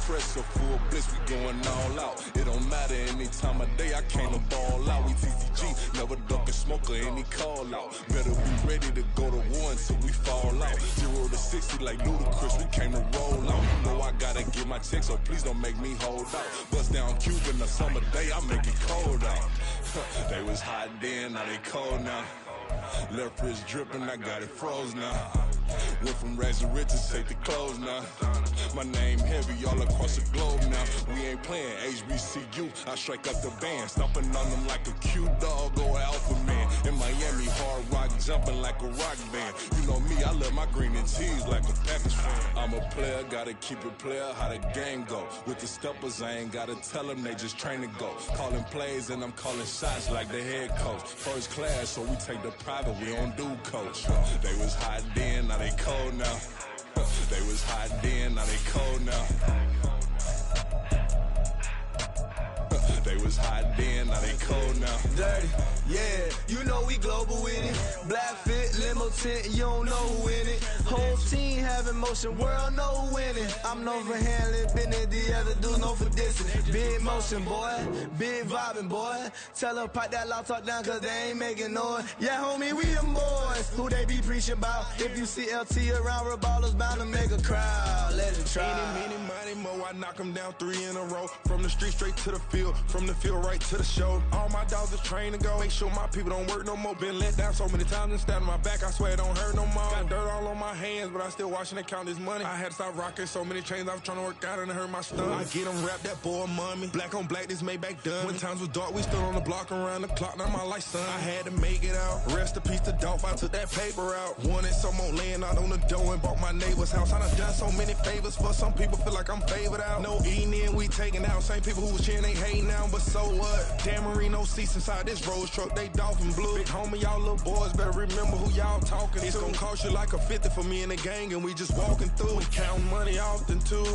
fresh, so full bliss, we going all out. It don't matter any time of day, I came to ball out. We TCG, never duck a smoke or any call out. Better be ready to go to war until we fall out. 0 to 60 like Ludacris, we came to roll out. You know I gotta get my check, so please don't make me hold out. Bust down Cuban a summer day, I make it cold out. They was hot then, now they cold now. Left wrist dripping, I got it froze now. Went from rags to riches, take the clothes now. My name heavy all across the globe now. We ain't playing HBCU, I strike up the band. Stomping on them like a cute dog or alpha man. In Miami, hard rock jumping like a rock band. You know me, I love my green and tees like a Packers fan. I'm a player, gotta keep it player, how the game go. With the steppers, I ain't gotta tell them, they just train to go. Calling plays and I'm calling shots like the head coach. First class, so we take the private, we don't do coach. They was hot then, now they cold now. They was hot then, now they cold now. They was hot then, now they cold now. Dirty, yeah, you know we global with it. Black fit, limo tint, you don't know who in it. Whole team having motion, world know who winning. I'm known for handling business, the other dudes known for dissing. Big motion, boy, big vibing, boy. Tell them pipe that loud talk down, cause they ain't making noise. Yeah, homie, we them boys, who they be preaching about. If you see LT around, Reballers bound to make a crowd. Let it try. Eeny, meeny, miny, mo, I knock them down 3 in a row. From the street straight to the field, from the field right to the show. All my dogs are trained to go. Make sure my people don't work no more. Been let down so many times and stabbed my back. I swear it don't hurt no more. Got dirt all on my hands, but I still watching and count this money. I had to stop rocking so many chains. I was trying to work out and it hurt my stomach. I get them wrapped, that boy mommy. Black on black, this Maybach done. When times was dark, we stood on the block around the clock. Now my life, son. I had to make it out. Rest in peace to Dolph. I took that paper out. Wanted some more laying out on the dough and bought my neighbor's house. I done done so many favors for some people. Feel like I'm favored out. No eating in, we taking out. Same people who was cheering, they hating now, but so what? Dan Marino seats inside this Rolls truck, they dolphin blue. Big homie, y'all little boys better remember who y'all talking to. It's gonna cost you like a 50 for me and the gang, and we just walking through. We count money often too.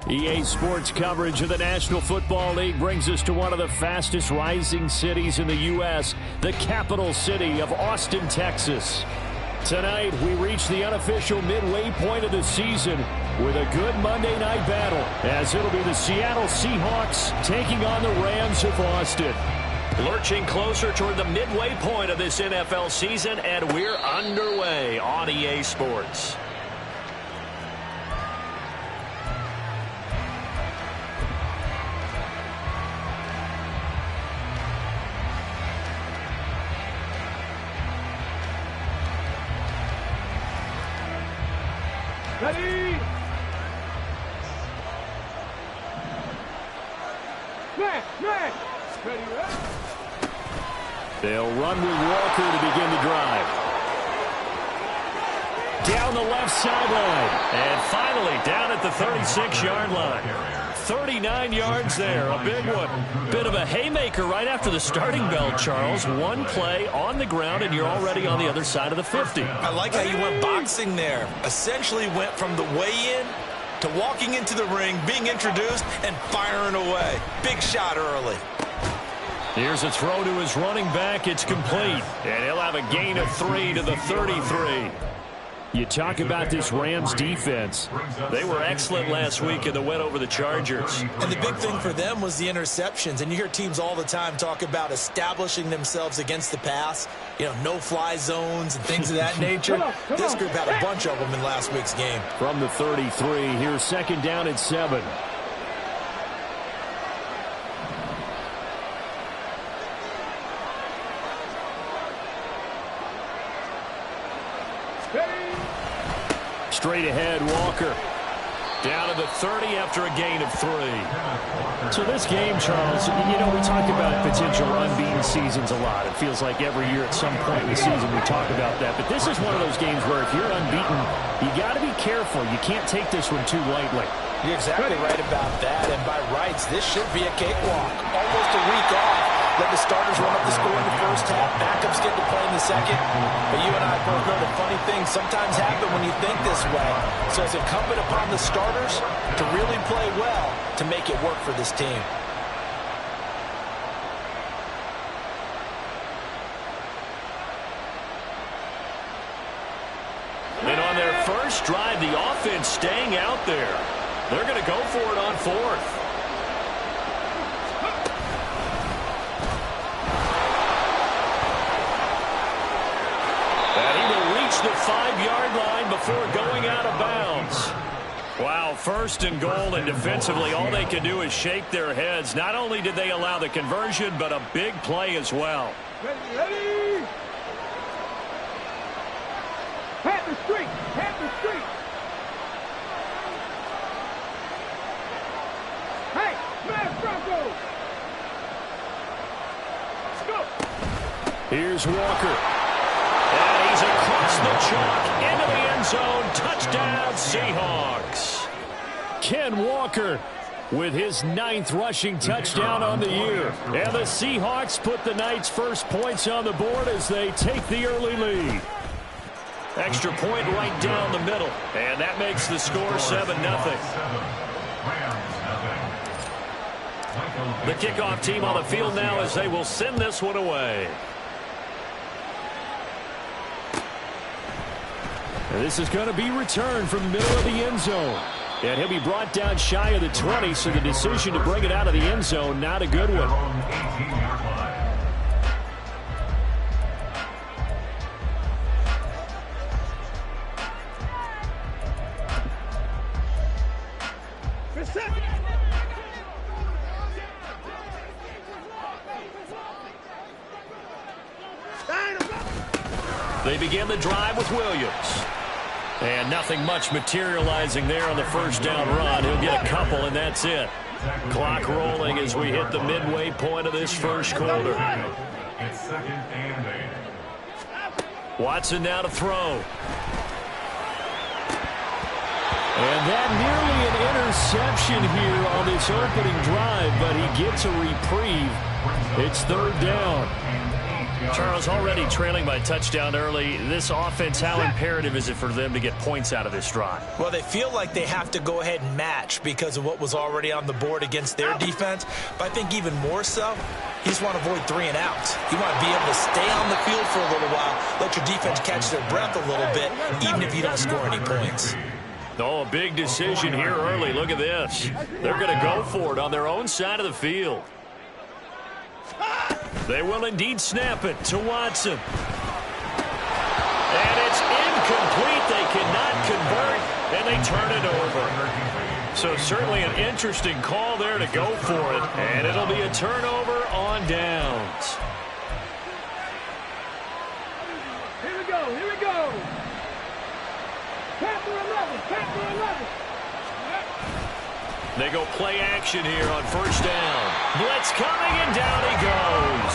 EA Sports coverage of the National Football League brings us to one of the fastest rising cities in the U.S., the capital city of Austin, Texas. Tonight, we reach the unofficial midway point of the season with a good Monday night battle, as it'll be the Seattle Seahawks taking on the Rams of Austin. Lurching closer toward the midway point of this NFL season, and we're underway on EA Sports. Ready? Man. Ready, They'll run with Walker to begin the drive. Down the left sideline. And finally down at the 36-yard line. 39 yards there, a big one. Bit of a haymaker right after the starting bell, Charles. One play on the ground, and you're already on the other side of the 50. I like how you went boxing there. Essentially went from the weigh-in to walking into the ring, being introduced, and firing away. Big shot early. Here's a throw to his running back. It's complete. And he'll have a gain of 3 to the 33. You talk about this Rams defense. They were excellent last week in the win over the Chargers. And the big thing for them was the interceptions. And you hear teams all the time talk about establishing themselves against the pass. You know, no-fly zones and things of that nature. This group had a bunch of them in last week's game. From the 33, here's second down at 7. Straight ahead, Walker. Down to the 30 after a gain of 3. So this game, Charles, you know, we talk about potential unbeaten seasons a lot. It feels like every year at some point in the season we talk about that. But this is one of those games where if you're unbeaten, you got to be careful. You can't take this one too lightly. You're exactly right about that. And by rights, this should be a cakewalk. Almost a week off. let the starters run up the score in the first half, backups get to play in the second. But you and I both know that funny things sometimes happen when you think this way. So it's incumbent upon the starters to really play well to make it work for this team. And on their first drive, the offense staying out there. They're going to go for it on fourth. And he will reach the 5-yard line before going out of bounds. Wow, first and goal, and defensively all they can do is shake their heads. Not only did they allow the conversion, but a big play as well. Ready. Pat the street. Pat the street. Hey, smash Bronco. Let's go. Here's Walker. And he's across the chalk into the end zone. Touchdown, Seahawks. Ken Walker with his 9th rushing touchdown on the year. And the Seahawks put the night's first points on the board as they take the early lead. Extra point right down the middle. And that makes the score 7-0. The kickoff team on the field now as they will send this one away. And this is going to be returned from the middle of the end zone. And he'll be brought down shy of the 20, so the decision to bring it out of the end zone, not a good one. They begin the drive with Williams. And nothing much materializing there on the first down run. He'll get a couple, and that's it. Clock rolling as we hit the midway point of this first quarter. It's 2nd and 8. Watson now to throw. And that nearly an interception here on this opening drive, but he gets a reprieve. It's 3rd down. Charles, already trailing by touchdown early. This offense, how imperative is it for them to get points out of this drive? Well, they feel like they have to go ahead and match because of what was already on the board against their defense. But I think even more so, you just want to avoid 3 and outs. You want to be able to stay on the field for a little while, let your defense catch their breath a little bit, even if you don't score any points. Oh, a big decision here early. Look at this. They're going to go for it on their own side of the field. They will indeed snap it to Watson. And it's incomplete. They cannot convert, and they turn it over. So certainly an interesting call there to go for it, and it'll be a turnover on downs. Here we go. Here we go. Pat for 11. Pat for 11. They go play action here on first down. Blitz coming, and down he goes.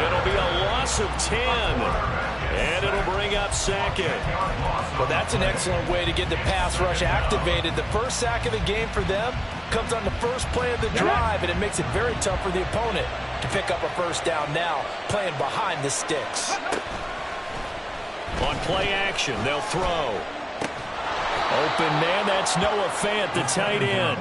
It'll be a loss of 10, and it'll bring up 2nd. Well, that's an excellent way to get the pass rush activated. The first sack of the game for them comes on the first play of the drive, and it makes it very tough for the opponent to pick up a first down now, playing behind the sticks. On play action, they'll throw. Open man, that's Noah Fant, the tight end.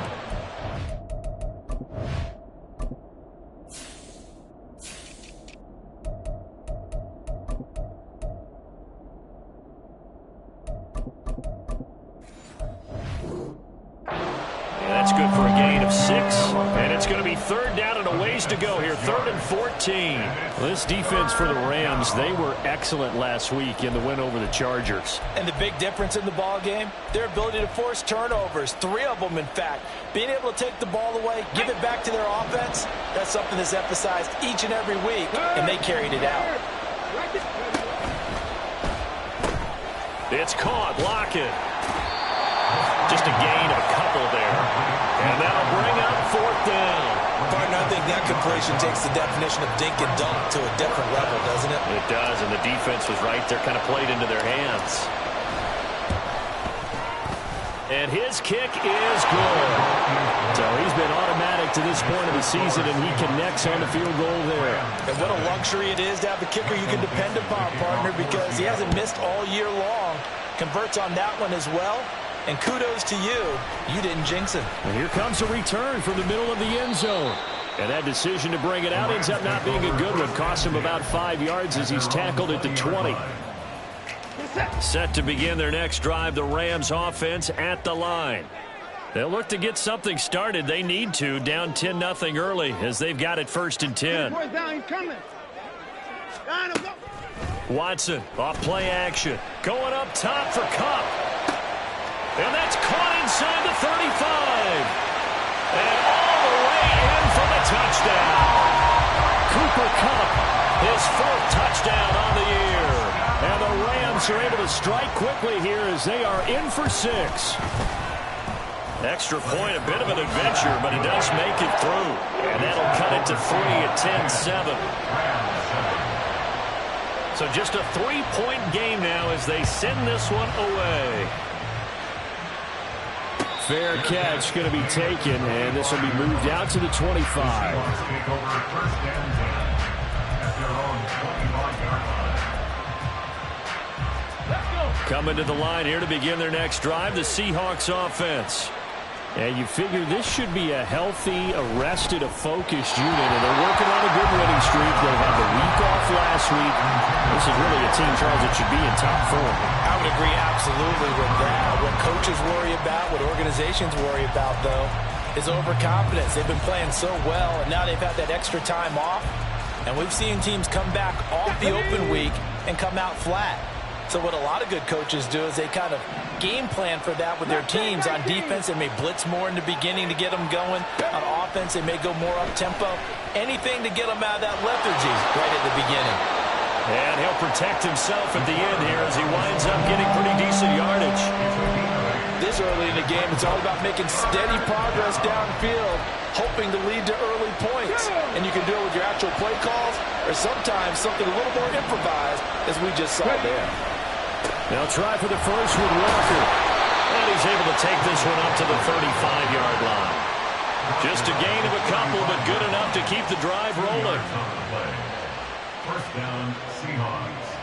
That's good for a gain of 6. And it's going to be 3rd down and a ways to go here. 3rd and 14. Well, this defense for the Rams, they were excellent last week in the win over the Chargers. And the big difference in the ball game, their ability to force turnovers. 3 of them, in fact. Being able to take the ball away, give it back to their offense, that's something that's emphasized each and every week, and they carried it out. It's caught. Lockett. Just a gain of a couple there. And that'll bring up 4th down. Partner, I think that completion takes the definition of dink and dunk to a different level, doesn't it? It does, and the defense was right there, kind of played into their hands. And his kick is good. So he's been automatic to this point of the season, and he connects on the field goal there. And what a luxury it is to have a kicker you can depend upon, partner, because he hasn't missed all year long. Converts on that one as well. And kudos to you. You didn't jinx him. And here comes a return from the middle of the end zone. And that decision to bring it out ends up not being a good one. Costs him about 5 yards as he's tackled at the 20. Set to begin their next drive, the Rams offense at the line. They'll look to get something started. They need to, down 10-0 early as they've got it 1st and 10. Watson off play action. Going up top for Kupp. And that's caught inside the 35. And all the way in for the touchdown. Cooper Kupp, his 4th touchdown on the year. And the Rams are able to strike quickly here as they are in for 6. Extra point, a bit of an adventure, but it does make it through. And that'll cut it to 3 at 10-7. So just a 3-point game now as they send this one away. Fair catch going to be taken, and this will be moved out to the 25. Coming to the line here to begin their next drive, the Seahawks offense. And you figure this should be a healthy, arrested, a focused unit, and they're working on a good winning streak. They had the week off last week. This is really a team, Charles, that should be in top form. I would agree absolutely with that. What coaches worry about, what organizations worry about, though, is overconfidence. They've been playing so well, and now they've had that extra time off. And we've seen teams come back off the open week and come out flat. So what a lot of good coaches do is they kind of game plan for that with their teams. On defense, they may blitz more in the beginning to get them going. On offense, they may go more up-tempo. Anything to get them out of that lethargy right at the beginning. And he'll protect himself at the end here as he winds up getting pretty decent yardage. This early in the game, it's all about making steady progress downfield, hoping to lead to early points. And you can do it with your actual play calls or sometimes something a little more improvised, as we just saw there. They'll try for the first with Walker. And he's able to take this one up to the 35-yard line. Just a gain of a couple, but good enough to keep the drive rolling. First down, Seahawks.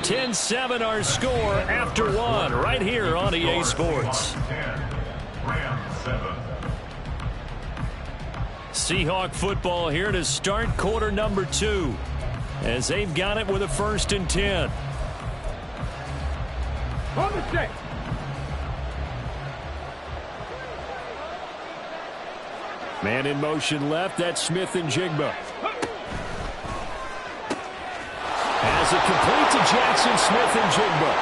10-7 our score after 1 right here on EA Sports. 10, Rams 7. Seahawk football here to start quarter number 2 as they've got it with a 1st and 10. On the check. Man in motion left, that's Smith and Jigba. As it complete to Jackson Smith and Jigba.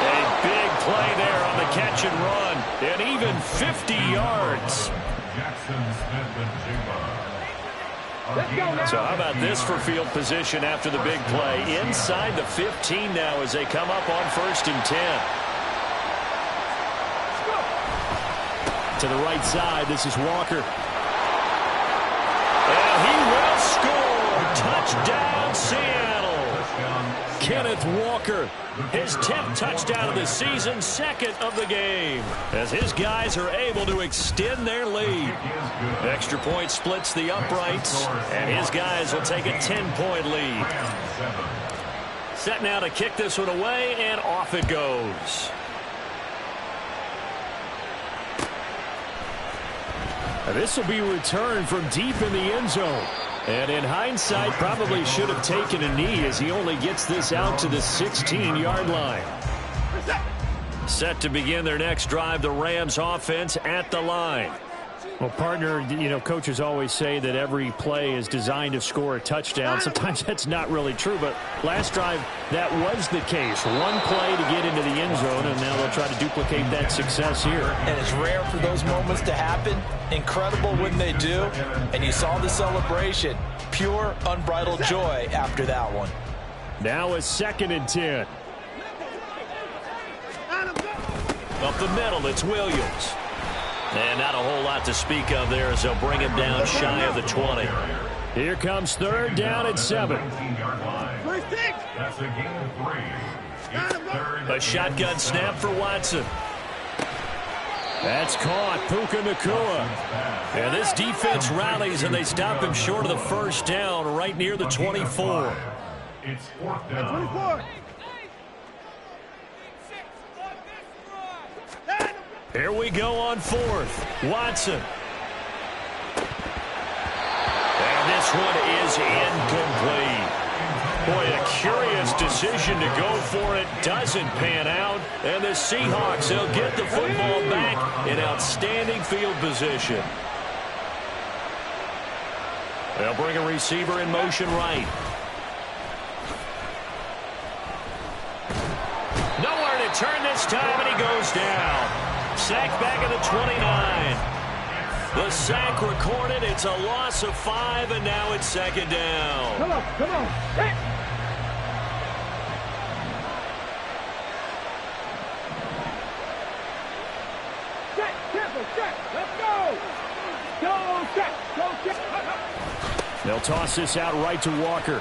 A big play there on the catch and run. And even 50 yards. Jackson Smith and Jigba. So how about this for field position after the big play? Inside the 15 now as they come up on 1st and 10. To the right side, this is Walker. And he will score. Touchdown, Seattle. Kenneth Walker, his 10th touchdown of the season, 2nd of the game, as his guys are able to extend their lead. Extra point splits the uprights, and his guys will take a 10-point lead. Set now to kick this one away, and off it goes. This will be returned from deep in the end zone. And in hindsight, probably should have taken a knee as he only gets this out to the 16-yard line. Set to begin their next drive, the Rams offense at the line. Well, partner, you know, coaches always say that every play is designed to score a touchdown. Sometimes that's not really true, but last drive, that was the case. One play to get into the end zone, and now they'll try to duplicate that success here. And it's rare for those moments to happen. Incredible when they do. And you saw the celebration. Pure, unbridled joy after that one. Now a 2nd and 10. Up the middle, it's Williams. And not a whole lot to speak of there as they'll bring him down shy of the 20. Here comes 3rd down at 7. That's a gain of 3. A shotgun snap for Watson. That's caught. Puka Nacua. And this defense rallies, and they stop him short of the first down right near the 24. It's 4th down. Here we go on 4th. Watson. And this one is incomplete. Boy, a curious decision to go for it. Doesn't pan out. And the Seahawks, they'll get the football back in outstanding field position. They'll bring a receiver in motion right. Nowhere to turn this time, and he goes down. Sacked back at the 29. The sack recorded. It's a loss of 5, and now it's 2nd down. Come on, come on. Hey. Set, tempo, set. Let's go. Go, set. Go, set. They'll toss this out right to Walker.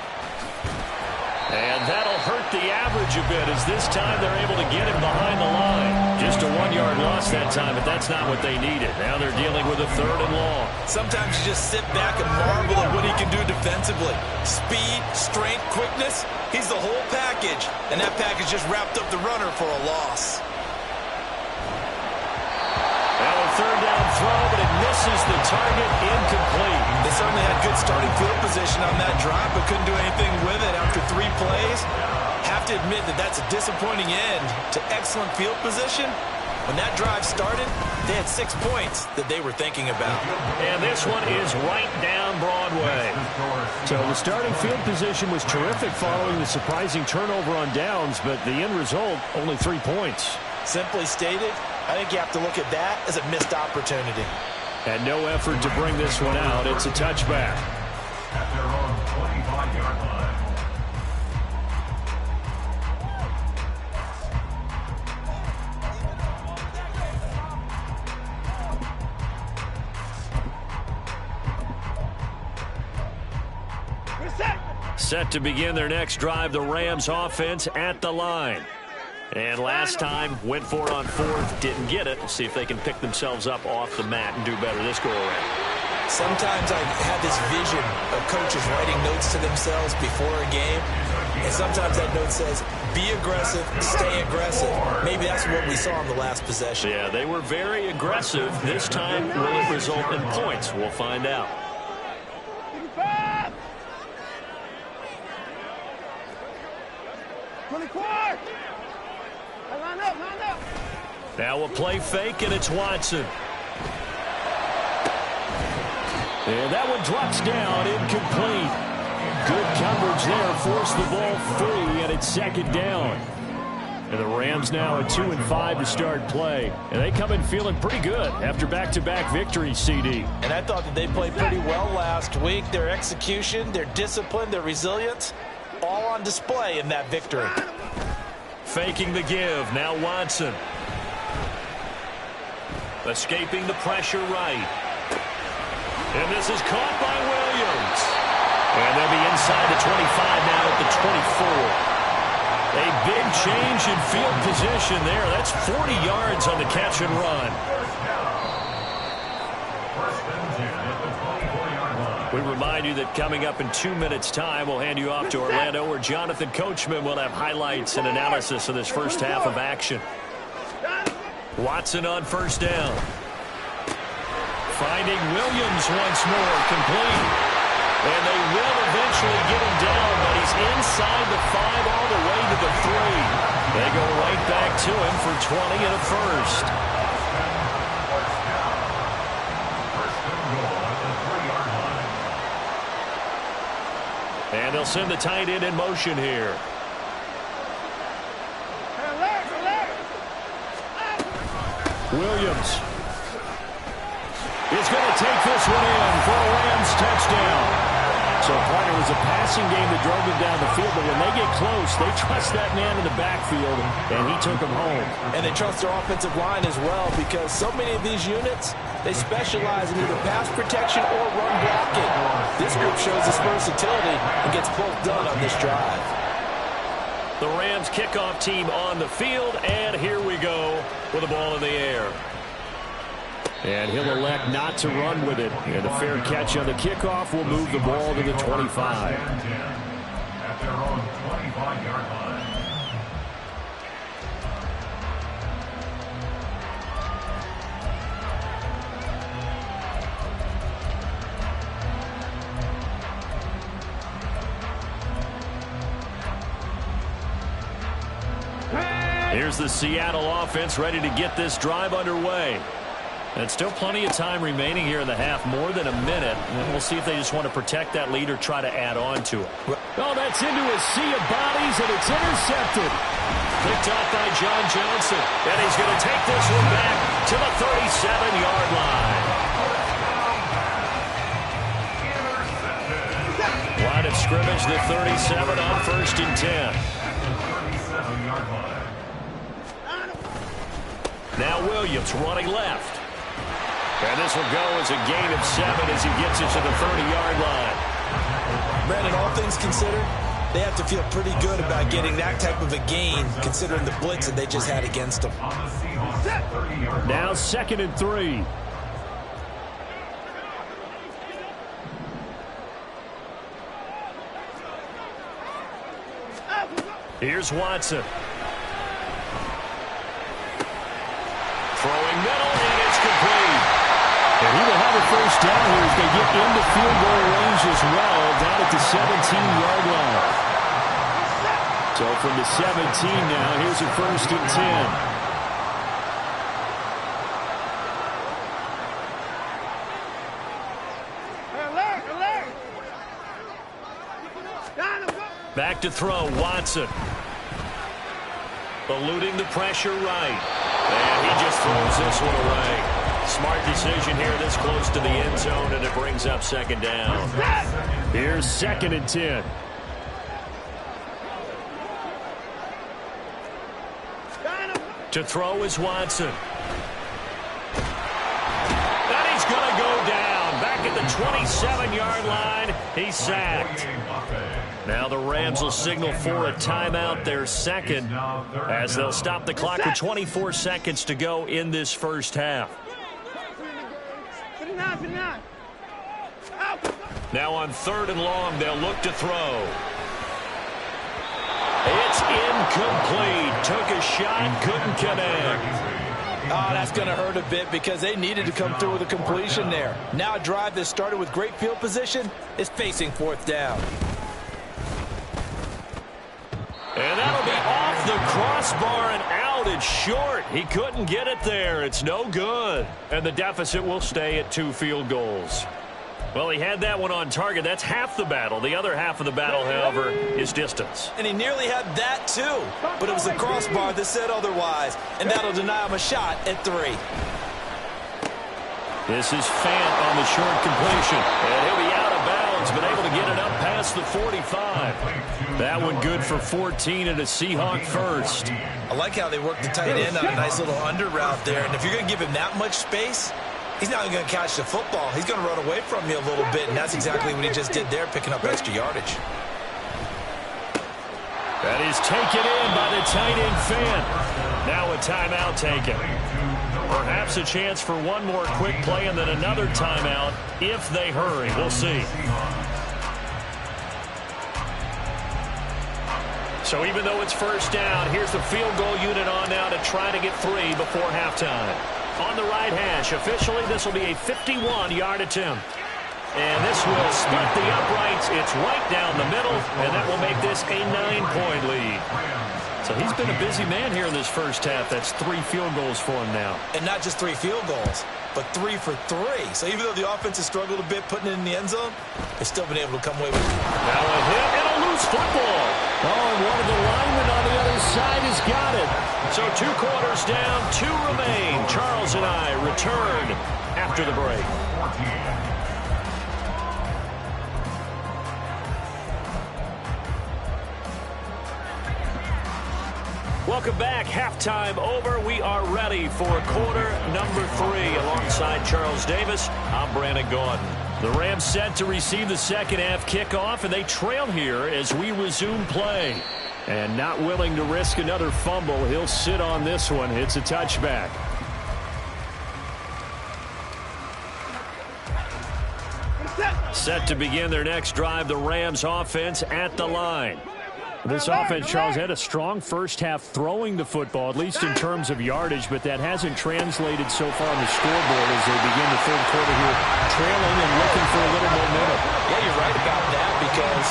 And that'll hurt the average a bit, as this time they're able to get him behind the line. Just a 1-yard loss that time, but that's not what they needed. Now they're dealing with a 3rd and long. Sometimes you just sit back and marvel at what he can do defensively. Speed, strength, quickness, he's the whole package. And that package just wrapped up the runner for a loss. Now a 3rd down throw, but it misses the target, incomplete. They certainly had good starting field position on that drive, but couldn't do anything with it after 3 plays. Have to admit that that's a disappointing end to excellent field position. When that drive started, they had 6 points that they were thinking about. And this one is right down Broadway. So the starting field position was terrific following the surprising turnover on downs, but the end result, only 3 points. Simply stated, I think you have to look at that as a missed opportunity. And no effort to bring this one out. It's a touchback. At their own 25-yard line. Set to begin their next drive, the Rams offense at the line. And last time, went for it on 4th, didn't get it. We'll see if they can pick themselves up off the mat and do better this go-around. Sometimes I have this vision of coaches writing notes to themselves before a game. And sometimes that note says, be aggressive, stay aggressive. Maybe that's what we saw in the last possession. Yeah, they were very aggressive. This time, will it result in points? We'll find out. Now a play fake, and it's Watson. And that one drops down, incomplete. Good coverage there, forced the ball free, and it's 2nd down. And the Rams now at 2-5 to start play. And they come in feeling pretty good after back-to-back victories, CD. And I thought that they played pretty well last week. Their execution, their discipline, their resilience, all on display in that victory. Faking the give, now Watson. Escaping the pressure right. And this is caught by Williams. And they'll be inside the 25 now at the 24. A big change in field position there. That's 40 yards on the catch and run. We remind you that coming up in 2 minutes' time, we'll hand you off to Orlando, where Jonathan Coachman will have highlights and analysis of this first half of action. Watson on 1st down. Finding Williams once more, complete. And they will eventually get him down, but he's inside the 5 all the way to the 3. They go right back to him for 20 and a first. And they'll send the tight end in motion here. Williams is going to take this one in for a Rams touchdown. So, partner, it was a passing game that drove them down the field, but when they get close, they trust that man in the backfield, and he took them home. And they trust their offensive line as well, because so many of these units, they specialize in either pass protection or run blocking. This group shows its versatility and gets both done on this drive. The Rams kickoff team on the field, and here we go with the ball in the air. And he'll elect not to run with it. And a fair catch on the kickoff will move the ball to the 25. At their own 25-yard line. Here's the Seattle offense ready to get this drive underway. And still plenty of time remaining here in the half, more than a minute. And we'll see if they just want to protect that lead or try to add on to it. Oh, that's into a sea of bodies, and it's intercepted. Picked off by John Johnson. And he's going to take this one back to the 37-yard line. Line of scrimmage, the 37 on 1st and 10. 37-yard line. Now Williams running left. And this will go as a gain of 7 as he gets it to the 30-yard line. Brandon, all things considered, they have to feel pretty good about getting that type of a gain considering the blitz that they just had against them. Now 2nd and 3. Here's Watson. Throwing middle, and it's complete. And he will have a first down here as they get into field goal range as well, down at the 17-yard line. So from the 17 now, here's a 1st and 10. Back to throw, Watson. Eluding the pressure right. And he just throws this one away. Smart decision here this close to the end zone, and it brings up 2nd down. Here's 2nd and 10. To throw is Watson. And he's going to go down. Back at the 27-yard line. He's sacked. Now the Rams will signal for a timeout, their second, as they'll stop the clock with 24 seconds to go in this first half. Now on 3rd and long, they'll look to throw. It's incomplete. Took a shot, couldn't connect. Oh, that's going to hurt a bit because they needed to come through with a completion there. Now a drive that started with great field position is facing 4th down. And that'll be off the crossbar and out. It's short. He couldn't get it there. It's no good. And the deficit will stay at 2 field goals. Well, he had that one on target. That's half the battle. The other half of the battle, however, is distance. And he nearly had that, too. But it was the crossbar that said otherwise. And that'll deny him a shot at 3. This is Fant on the short completion. And he'll be out of bounds, but able to get it up past the 45. That one good for 14 and a Seahawk first. I like how they work the tight end on a nice little under route there. And if you're going to give him that much space, he's not going to catch the football. He's going to run away from you a little bit, and that's exactly what he just did there, picking up extra yardage. That is taken in by the tight end Fant. Now a timeout taken. Perhaps a chance for one more quick play and then another timeout if they hurry. We'll see. So even though it's first down, here's the field goal unit on now to try to get 3 before halftime. On the right hash, officially this will be a 51-yard attempt. And this will split the uprights. It's right down the middle, and that will make this a 9-point lead. So he's been a busy man here in this first half. That's 3 field goals for him now. And not just 3 field goals, but 3 for 3. So even though the offense has struggled a bit putting it in the end zone, they've still been able to come away with it. Now a hit and a loose football. Oh, and one of the linemen on the other side has got it. So 2 quarters down, 2 remain. Charles and I return after the break. Welcome back. Halftime over. We are ready for quarter number 3. Alongside Charles Davis, I'm Brandon Gordon. The Rams set to receive the second half kickoff, and they trail here as we resume play. And not willing to risk another fumble, he'll sit on this one. It's a touchback. Set to begin their next drive, the Rams offense at the line. This offense, Charles, had a strong first half throwing the football, at least in terms of yardage, but that hasn't translated so far on the scoreboard as they begin the third quarter here, trailing and looking for a little momentum. Yeah, you're right about that because,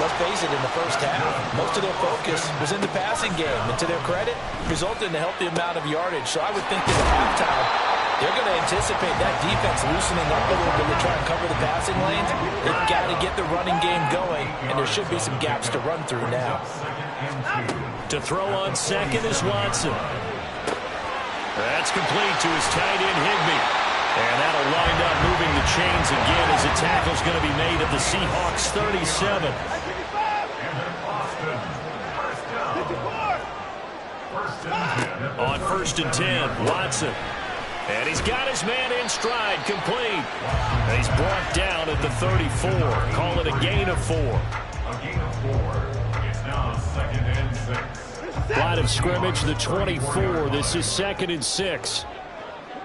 let's face it, in the first half, most of their focus was in the passing game. And to their credit, resulted in a healthy amount of yardage. So I would think that at halftime, they're going to anticipate that defense loosening up a little bit to try and cover the passing lanes. They've got to get the running game going, and there should be some gaps to run through now. To throw on second is Watson. That's complete to his tight end, Higbee. And that'll wind up moving the chains again as a tackle's going to be made at the Seahawks 37. On 1st and 10, Watson. And he's got his man in stride, complete. And he's brought down at the 34. Call it a gain of 4. A gain of 4. It's now 2nd and 6. Line of scrimmage, the 24. This is 2nd and 6.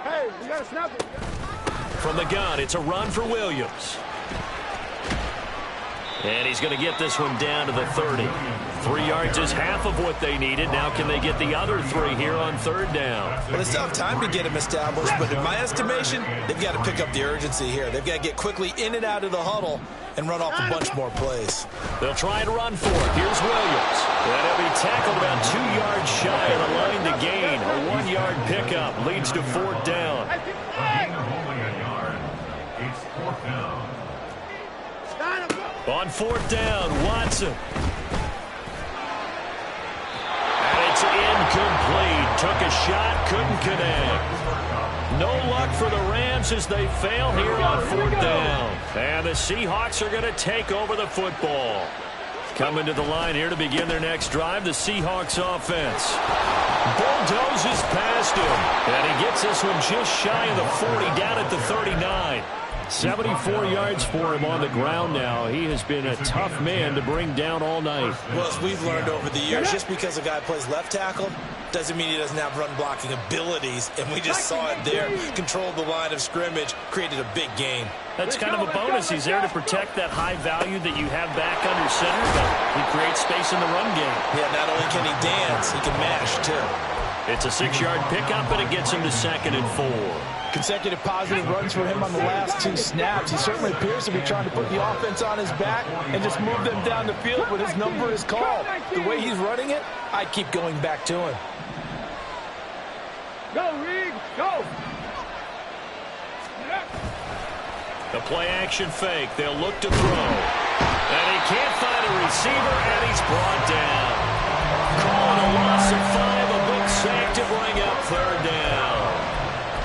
Hey, you got to snap it. From the gun, it's a run for Williams. And he's going to get this one down to the 30. 3 yards is half of what they needed. Now can they get the other 3 here on 3rd down? Well, they still have time to get him established, but in my estimation, they've got to pick up the urgency here. They've got to get quickly in and out of the huddle and run off a bunch more plays. They'll try and run for it. Here's Williams. And he'll be tackled about 2 yards shy of the line to gain. A 1-yard pickup leads to 4th down. A gain of only a yard. It's 4th down. On 4th down, Watson. And it's incomplete. Took a shot, couldn't connect. No luck for the Rams as they fail here on 4th down. And the Seahawks are going to take over the football. Coming to the line here to begin their next drive, the Seahawks offense. Bulldozes past him. And he gets this one just shy of the 40, down at the 39. 74 yards for him on the ground now. He has been a tough man to bring down all night. Well, as we've learned over the years, just because a guy plays left tackle doesn't mean he doesn't have run-blocking abilities, and we just saw it there. Controlled the line of scrimmage, created a big gain. That's kind of a bonus. He's there to protect that high value that you have back under center, but he creates space in the run game. Yeah, not only can he dance, he can mash, too. It's a 6-yard pickup, and it gets him to 2nd and 4. Consecutive positive runs for him on the last 2 snaps. He certainly appears to be trying to put the offense on his back and just move them down the field when his number is called. The way he's running it, I keep going back to him. Go, Reed, go. The play-action fake. They'll look to throw. And he can't find a receiver, and he's brought down. Calling a loss of 5, a big sack to bring up 3rd down.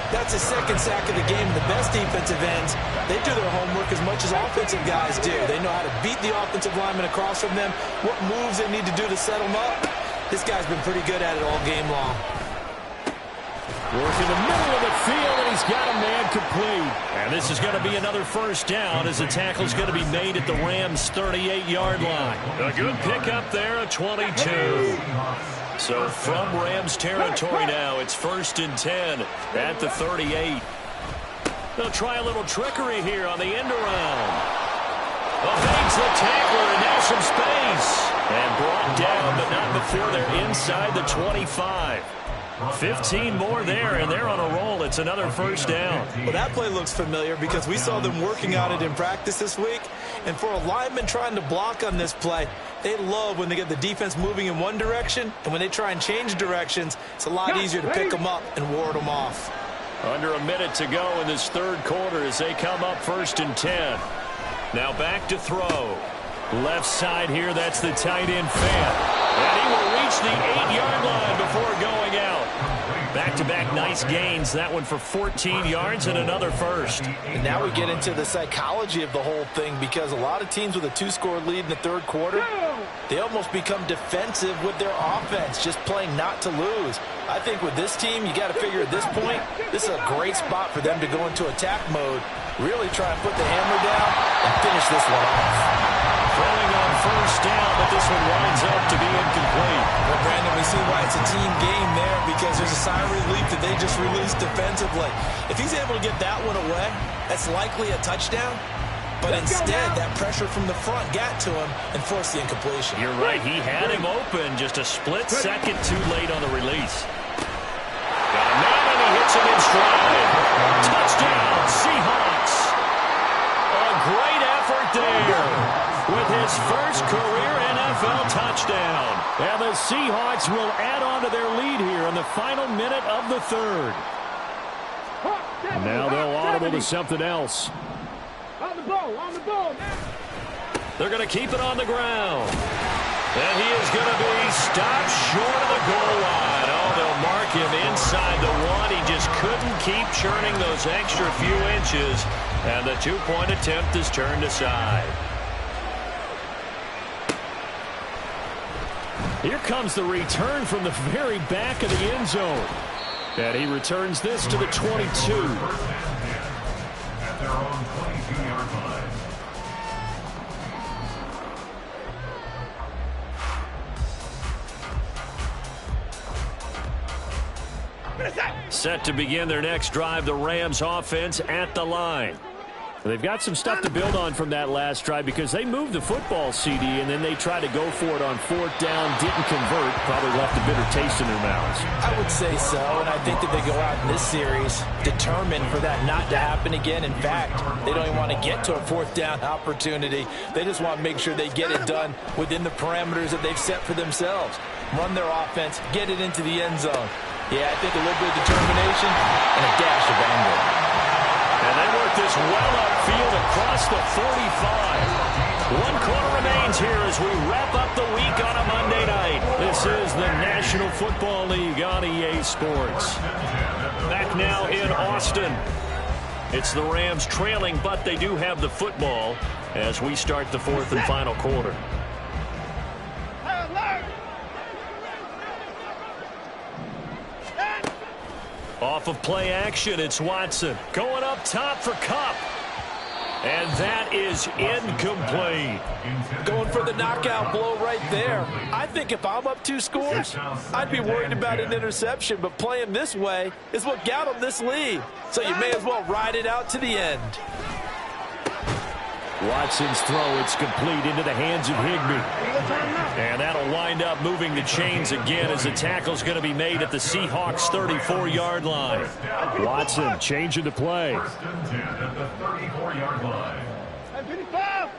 That's his 2nd sack of the game. The best defensive ends, they do their homework as much as offensive guys do. They know how to beat the offensive lineman across from them, what moves they need to do to set them up. This guy's been pretty good at it all game long. Working the middle of the field, and he's got a man complete. And this is going to be another 1st down as the tackle's going to be made at the Rams' 38-yard line. A good pickup there, a 22. So from Rams territory now, it's 1st and 10 at the 38. They'll try a little trickery here on the end around. Evades the tackler, and now some space. And brought down, but not before they're inside the 25. 15 more there, and they're on a roll. It's another 1st down. Well, that play looks familiar because we saw them working on it in practice this week. And for a lineman trying to block on this play, they love when they get the defense moving in one direction, and when they try and change directions, it's a lot easier to pick them up and ward them off. Under a minute to go in this 3rd quarter as they come up 1st and 10. Now back to throw. Left side here, that's the tight end Fant. And he will reach the 8-yard line before going out. Back-to-back nice gains. That one for 14 yards and another first. And now we get into the psychology of the whole thing, because a lot of teams with a 2-score lead in the third quarter, they almost become defensive with their offense, just playing not to lose. I think with this team, you got to figure at this point, this is a great spot for them to go into attack mode, really try and put the hammer down and finish this one off. Throwing on first down, but this one winds up to be incomplete. Well, Brandon, we see why it's a team game there, because there's a sigh of relief that they just released defensively. If he's able to get that one away, that's likely a touchdown. But instead, that pressure from the front got to him and forced the incompletion. You're right. He had him open, just a split second too late on the release. Got a man, and he hits him in stride. Touchdown, Seahawks. A great effort there with his first career NFL touchdown. And the Seahawks will add on to their lead here in the final minute of the third. Now they'll audible to something else. On the ball. They're going to keep it on the ground. And he is going to be stopped short of the goal line. Oh, they'll mark him inside the one. He just couldn't keep churning those extra few inches. And the two-point attempt is turned aside. Here comes the return from the very back of the end zone. And he returns this to the 22. At their own 22-yard line. Set to begin their next drive, the Rams offense at the line. They've got some stuff to build on from that last drive, because they moved the football, CD, and then they tried to go for it on fourth down, didn't convert, probably left a bitter taste in their mouths. I would say so, and I think that they go out in this series determined for that not to happen again. In fact, they don't even want to get to a fourth down opportunity. They just want to make sure they get it done within the parameters that they've set for themselves. Run their offense, get it into the end zone. Yeah, I think a little bit of determination and a dash of anger. And they work this well upfield across the 45. 1 quarter remains here as we wrap up the week on a Monday night. This is the National Football League on EA Sports. Back now in Austin. It's the Rams trailing, but they do have the football as we start the fourth and final quarter. Off of play action, it's Watson going up top for Kupp. And that is incomplete. Going for the knockout blow right there. I think if I'm up 2 scores, I'd be worried about an interception, but playing this way is what got them this lead. So you may as well ride it out to the end. Watson's throw, it's complete into the hands of Higbee. And that'll wind up moving the chains again as the tackle's going to be made at the Seahawks 34-yard line. Watson changing the play. First and 10 at the 34-yard line. 55!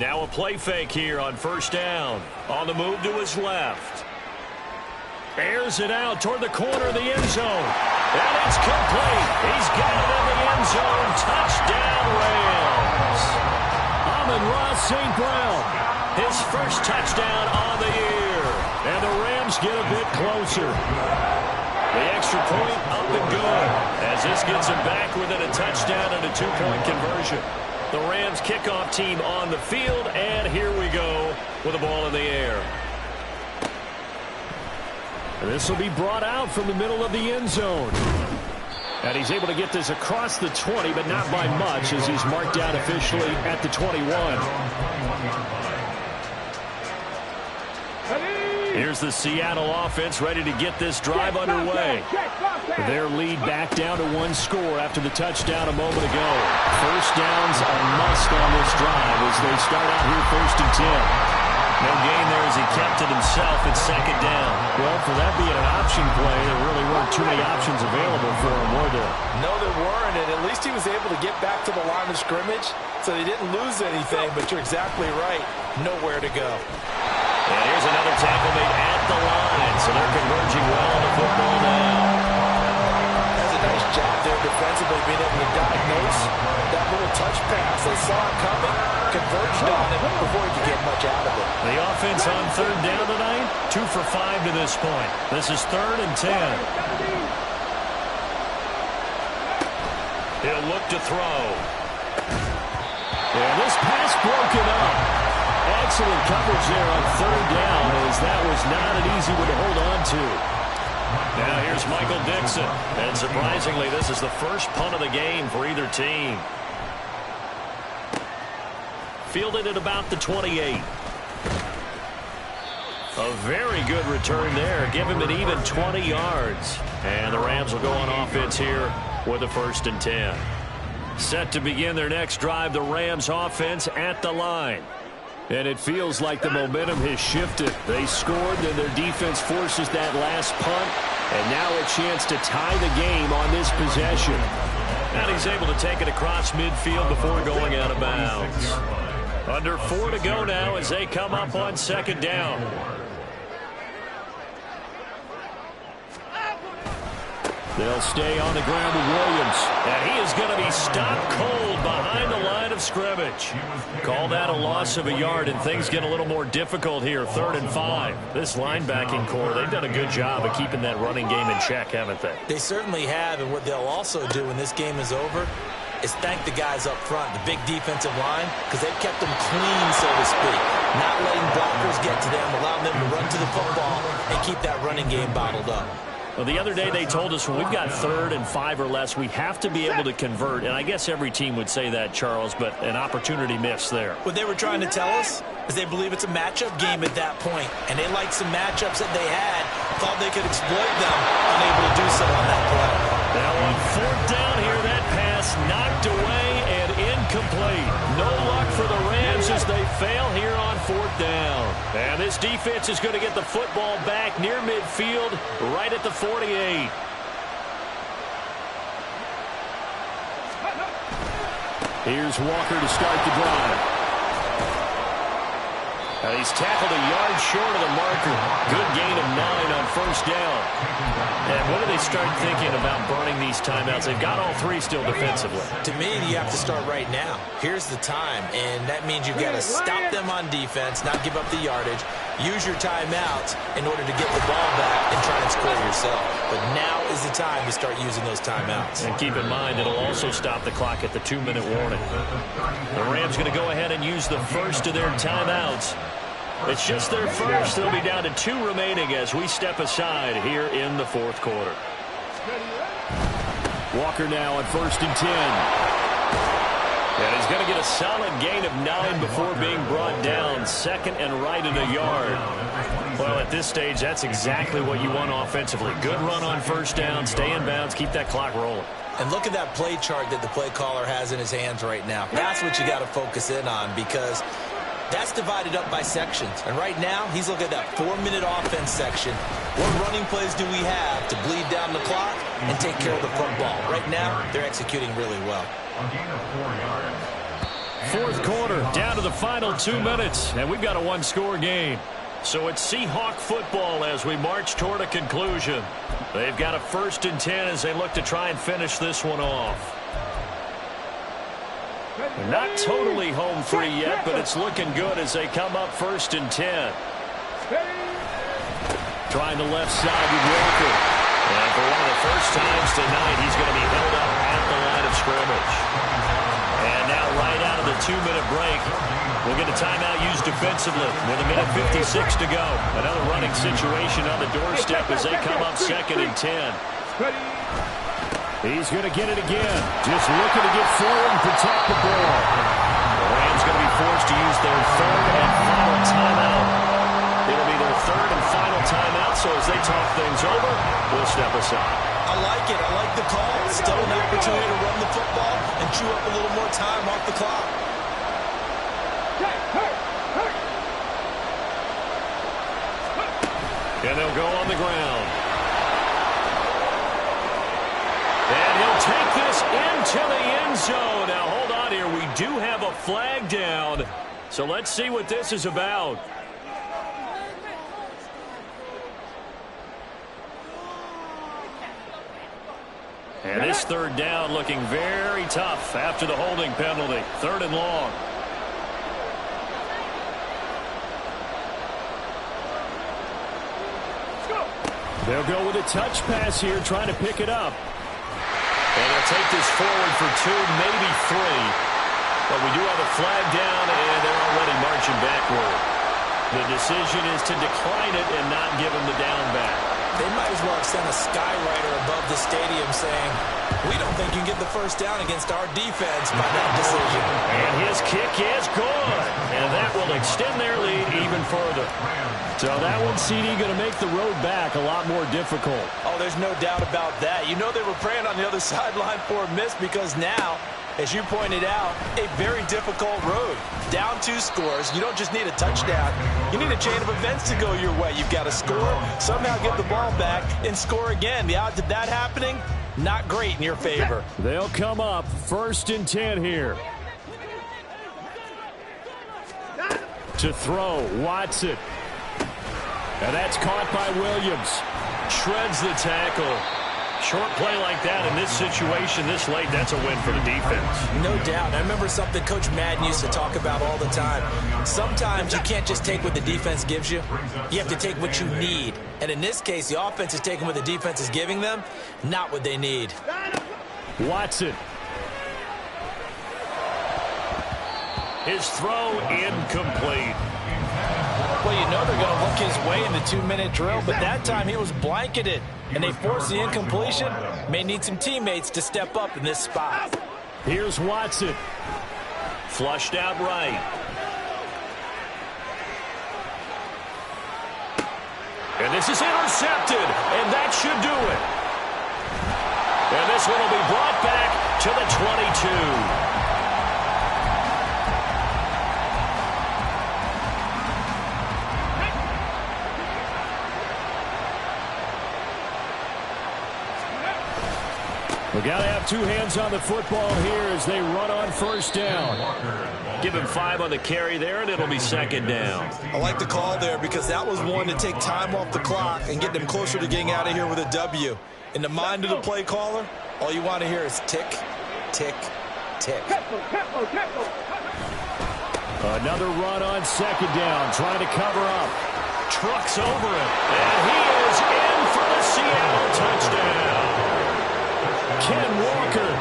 Now a play fake here on first down. On the move to his left. Airs it out toward the corner of the end zone. And it's complete. He's got it in the end zone. Touchdown, Rams. Amon-Ra St. Brown, his first touchdown on the year. And the Rams get a bit closer. The extra point up and good as this gets them back within a touchdown and a 2-point conversion. The Rams kickoff team on the field, and here we go with the ball in the air. And this will be brought out from the middle of the end zone. And he's able to get this across the 20, but not by much, as he's marked out officially at the 21. Here's the Seattle offense ready to get this drive underway. Their lead back down to 1 score after the touchdown a moment ago. First down's a must on this drive as they start out here first and 10. No gain there as he kept it himself at second down. Well, for that being an option play, there really weren't too many options available for him, were there? No, there weren't, and at least he was able to get back to the line of scrimmage, so they didn't lose anything, but you're exactly right. Nowhere to go. And here's another tackle made at the line, so they're converging well on the football now. Has a nice job there defensively, being able to diagnose that little touch pass. They saw it coming, converged on it before he could get much out of it. The offense on third down tonight, 2 for 5 to this point. This is 3rd and 10. He'll look to throw. And this pass broken up. Excellent coverage there on third down, as that was not an easy one to hold on to. Now here's Michael Dixon. And surprisingly, this is the first punt of the game for either team. Fielded at about the 28. A very good return there. Give him an even 20 yards. And the Rams will go on offense here with a 1st and 10. Set to begin their next drive, the Rams offense at the line. And it feels like the momentum has shifted. They scored, then their defense forces that last punt. And now a chance to tie the game on this possession. And he's able to take it across midfield before going out of bounds. Under 4 to go now as they come up on 2nd down. They'll stay on the ground with Williams. And he is going to be stopped cold behind the line of scrimmage. Call that a loss of a yard, and things get a little more difficult here. 3rd and 5. This linebacking core, they've done a good job of keeping that running game in check, haven't they? They certainly have, and what they'll also do when this game is over is thank the guys up front, the big defensive line, because they've kept them clean, so to speak. Not letting blockers get to them, allowing them to run to the football and keep that running game bottled up. Well, the other day they told us when we've got 3rd and 5 or less, we have to be able to convert. And I guess every team would say that, Charles, but an opportunity missed there. What they were trying to tell us is they believe it's a matchup game at that point. And they liked some matchups that they had, thought they could exploit them, unable to do so on that play. Now on 4th down here, that pass knocked away and incomplete. No luck for the Rams as they fail here on 4th down. And this defense is going to get the football back near midfield, right at the 48. Here's Walker to start the drive. He's tackled a yard short of the marker. Good gain of 9 on 1st down. And when do they start thinking about burning these timeouts? They've got all 3 still defensively. To me, you have to start right now. Here's the time, and that means you've got to stop them on defense, not give up the yardage, use your timeouts in order to get the ball back and try and score yourself. But now is the time to start using those timeouts. And keep in mind, it'll also stop the clock at the 2-minute warning. The Rams going to go ahead and use the first of their timeouts. It's just their first. They'll be down to 2 remaining as we step aside here in the 4th quarter. Walker now on 1st and 10. And he's going to get a solid gain of 9 before being brought down. 2nd and right at a yard. Well, at this stage, that's exactly what you want offensively. Good run on 1st down, stay in bounds, keep that clock rolling. And look at that play chart that the play caller has in his hands right now. That's what you got to focus in on, because that's divided up by sections. And right now, he's looking at that 4-minute offense section. What running plays do we have to bleed down the clock and take care of the football? Right now, they're executing really well. A gain of 4 yards. 4th quarter, down to the final 2 minutes, and we've got a 1-score game. So it's Seahawk football as we march toward a conclusion. They've got a 1st and 10 as they look to try and finish this one off. Not totally home free yet, but it's looking good as they come up 1st and 10. Trying the left side with Walker. And for one of the first times tonight, he's going to be held up at the line of scrimmage. And now right out of the 2-minute break, we'll get a timeout used defensively with 1:56 to go. Another running situation on the doorstep as they come up 2nd and 10. He's going to get it again. Just looking to get forward and protect the ball. The Rams going to be forced to use their 3rd and final timeout. It'll be their 3rd and final timeout, so as they talk things over, we'll step aside. I like it. I like the call. Still an opportunity to run the football and chew up a little more time off the clock. And they'll go on the ground. And he'll take this into the end zone. Now, hold on here. We do have a flag down. So let's see what this is about. And this third down looking very tough after the holding penalty. 3rd and long. They'll go with a touch pass here, trying to pick it up. And they'll take this forward for 2, maybe 3. But we do have a flag down, and they're already marching backward. The decision is to decline it and not give them the down back. They might as well have sent a skywriter above the stadium saying, we don't think you can get the first down against our defense by that decision. And his kick is good. And that will extend their lead even further. So that one, CD, going to make the road back a lot more difficult. Oh, there's no doubt about that. You know they were praying on the other sideline for a miss because now, as you pointed out, a very difficult road. Down 2 scores. You don't just need a touchdown. You need a chain of events to go your way. You've got to score, somehow get the ball back, and score again. The odds of that happening, not great in your favor. They'll come up 1st and 10 here. To throw, Watson. And that's caught by Williams. Shreds the tackle. Short play like that in this situation this late, that's a win for the defense. No doubt. I remember something Coach Madden used to talk about all the time. Sometimes you can't just take what the defense gives you. You have to take what you need. And in this case, the offense is taking what the defense is giving them, not what they need. Watson. His throw incomplete. Well, you know they're going to look his way in the 2-minute drill, but that time he was blanketed, and they forced the incompletion. May need some teammates to step up in this spot. Here's Watson. Flushed out right. And this is intercepted, and that should do it. And this one will be brought back to the 22. We got to have 2 hands on the football here as they run on 1st down. Give him 5 on the carry there, and it'll be 2nd down. I like the call there because that was one to take time off the clock and get them closer to getting out of here with a W. In the mind of the play caller, all you want to hear is tick, tick, tick. Another run on 2nd down, trying to cover up. Trucks over it, and he is in for the Seattle touchdown. Ken Walker,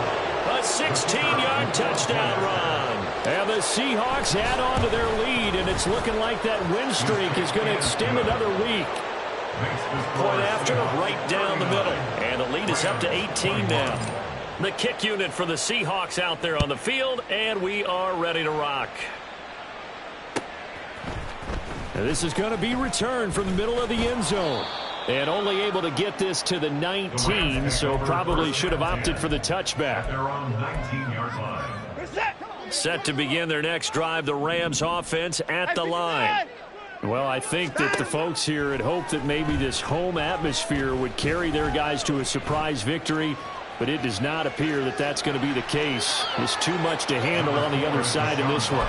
a 16-yard touchdown run. And the Seahawks add on to their lead, and it's looking like that win streak is going to extend another week. Point after, right down the middle. And the lead is up to 18 now. The kick unit for the Seahawks out there on the field, and we are ready to rock. And this is going to be returned from the middle of the end zone. And only able to get this to the 19, so probably should have opted for the touchback. They're on 19-yard line. Set to begin their next drive, the Rams offense at the line. Well, I think that the folks here had hoped that maybe this home atmosphere would carry their guys to a surprise victory, but it does not appear that that's going to be the case. There's too much to handle on the other side in this one.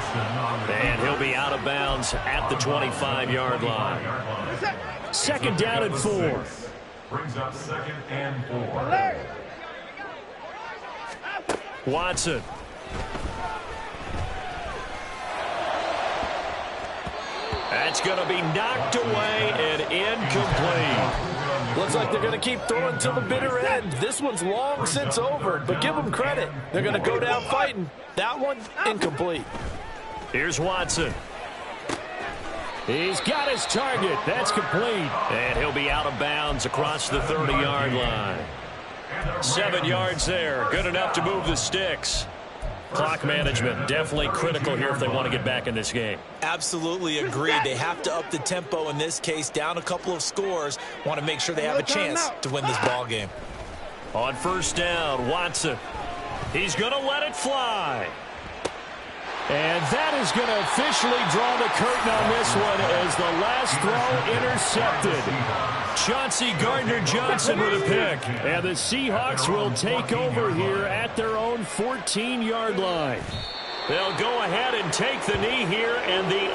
And he'll be out of bounds at the 25-yard line. 2nd down and 4. Brings up 2nd and 4. Watson. That's going to be knocked away and incomplete. Looks like they're going to keep throwing till the bitter end. This one's long since over, but give them credit. They're going to go down fighting. That one, incomplete. Here's Watson. He's got his target. That's complete. And he'll be out of bounds across the 30-yard line. 7 yards there. Good enough to move the sticks. Clock management definitely critical here if they want to get back in this game. Absolutely agreed. They have to up the tempo in this case. Down a couple of scores. Want to make sure they have a chance to win this ball game. On 1st down, Watson. He's going to let it fly. And that is going to officially draw the curtain on this one as the last throw intercepted. Chauncey Gardner-Johnson with a pick. And the Seahawks will take over here at their own 14-yard line. They'll go ahead and take the knee here, and the